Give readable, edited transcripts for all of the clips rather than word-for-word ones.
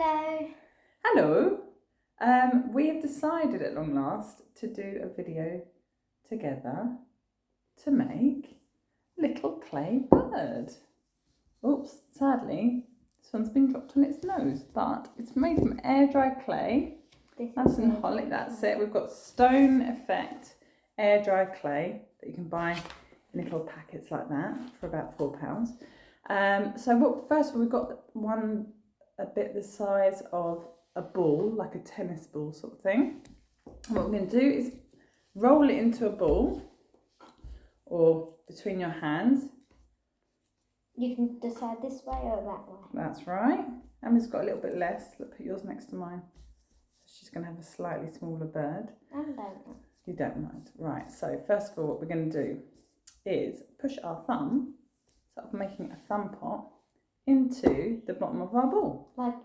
Hello. Hello. We have decided at long last to do a video together to make a little clay bird. Oops, sadly, this one's been dropped on its nose, but it's made from air dry clay. That's in Holly, that's it. We've got Stone Effect air dry clay that you can buy in little packets like that for about £4. First of all, we've got one a bit the size of a ball, like a tennis ball sort of thing. And what we're going to do is roll it into a ball or between your hands. You can decide this way or that way. That's right. Emily's got a little bit less. Look, put yours next to mine. She's going to have a slightly smaller bird. I don't know. You don't mind. Right, so first of all, what we're going to do is push our thumb, sort of making a thumb pot, into the bottom of our ball. Like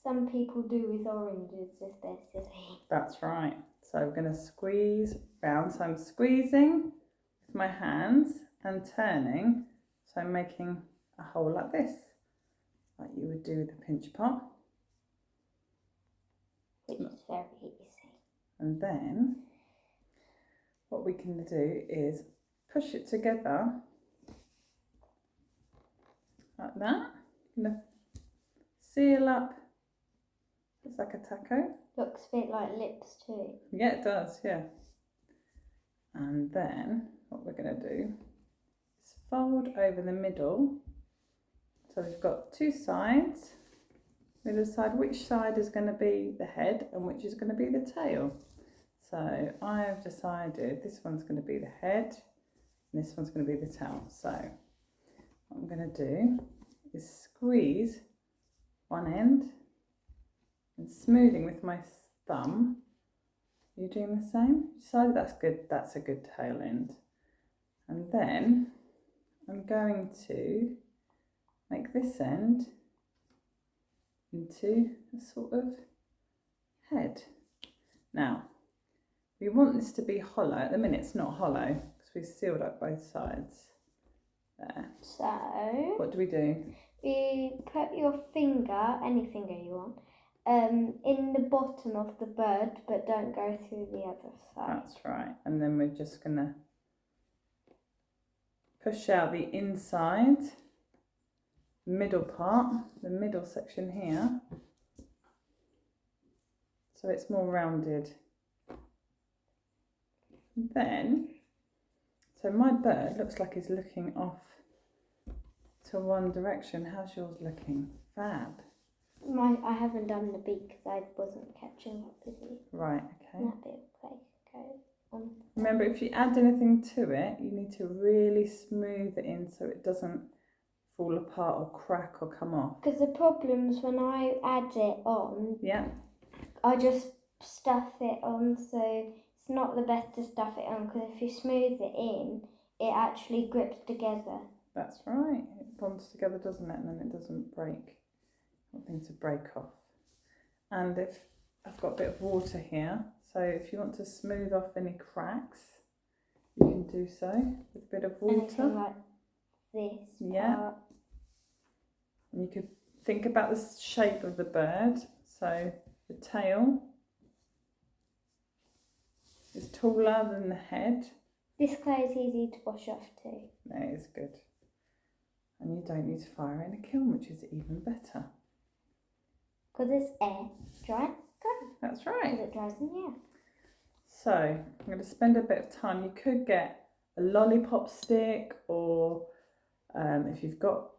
some people do with oranges if they're silly. That's right. So we're going to squeeze round. So I'm squeezing with my hands and turning. So I'm making a hole like this, like you would do with a pinch pot. Which is very easy. And then what we can do is push it together like that. I'm going to seal up. It's like a taco. Looks a bit like lips too. Yeah, it does, yeah. And then what we're going to do is fold over the middle. So we've got two sides. We decide which side is going to be the head and which is going to be the tail. So I have decided this one's going to be the head and this one's going to be the tail. So what I'm going to do is squeeze one end and smoothing with my thumb. Are you doing the same? Decided that's good. That's a good tail end. And then I'm going to make this end into a sort of head. Now, we want this to be hollow. At the minute it's not hollow because we've sealed up both sides. There. So, what do? You put your finger, any finger you want, in the bottom of the bird, but don't go through the other side. That's right. And then we're just going to push out the inside, middle part, the middle section here, so it's more rounded. And then, so my bird looks like he's looking off to one direction. How's yours looking? Fab. I haven't done the beak because I wasn't catching up with you. Right, okay. That bit of clay goes on. Remember, if you add anything to it, you need to really smooth it in so it doesn't fall apart or crack or come off. Because the problem's when I add it on, yeah, I just stuff it on, so it's not the best to stuff it on because if you smooth it in, it actually grips together. That's right. It bonds together, doesn't it? And then it doesn't break. Nothing to break off. And if I've got a bit of water here, so if you want to smooth off any cracks, you can do so with a bit of water. Anything like this. Yeah. Part. And you could think about the shape of the bird. So the tail is taller than the head. This clay is easy to wash off too. That is good. And you don't need to fire it in a kiln, which is even better. Because it's air dry. That's right. Because it dries in the air. So I'm going to spend a bit of time. You could get a lollipop stick, or if you've got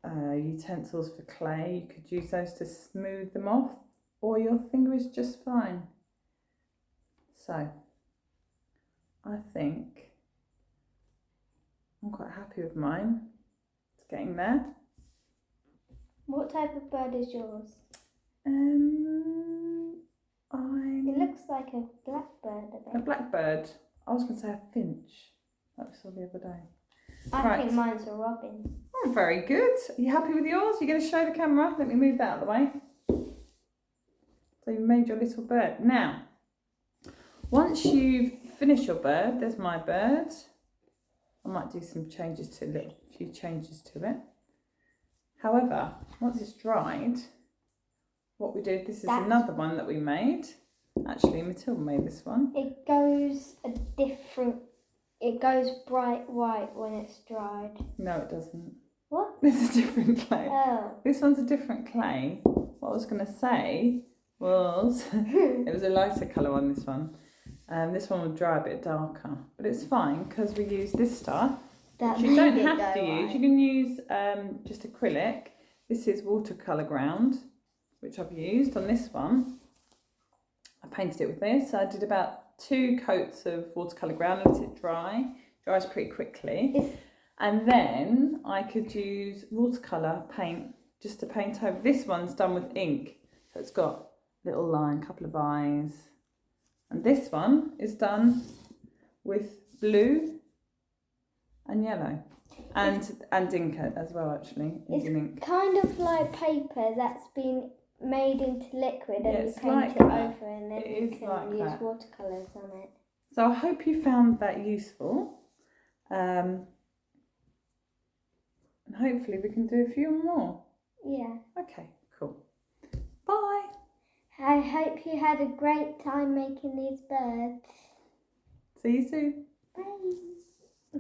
utensils for clay, you could use those to smooth them off, or your finger is just fine. So I think I'm quite happy with mine. It's getting there. What type of bird is yours? It looks like a blackbird, I think. A blackbird. I was going to say a finch. That was the other day. I think mine's a robin. Oh, very good. Are you happy with yours? You're going to show the camera? Let me move that out of the way. So you've made your little bird. Now, once you've finished your bird, there's my bird. I might do some changes to it, a few changes to it. However, once it's dried, what we did, this is That's- another one that we made. Actually, Matilda made this one. It goes it goes bright white when it's dried. No, it doesn't. What? This is a different clay. Oh. This one's a different clay. What I was going to say was, it was a lighter colour on this one. This one will dry a bit darker, but it's fine because we use this stuff. That You don't made it have to go use. white. You can use just acrylic. This is watercolour ground, which I've used on this one. I painted it with this. I did about 2 coats of watercolour ground, let it dry. Dries pretty quickly. And then I could use watercolour paint just to paint over. This one's done with ink. So it's got a little line, couple of eyes. And this one is done with blue and yellow. And ink as well, actually. Ink. Kind of like paper that's been made into liquid and you it's paint like it that. over and then It you is can like use that. watercolours on it. So I hope you found that useful. And hopefully we can do a few more. Yeah. Okay, cool. Bye. I hope you had a great time making these birds. See you soon. Bye.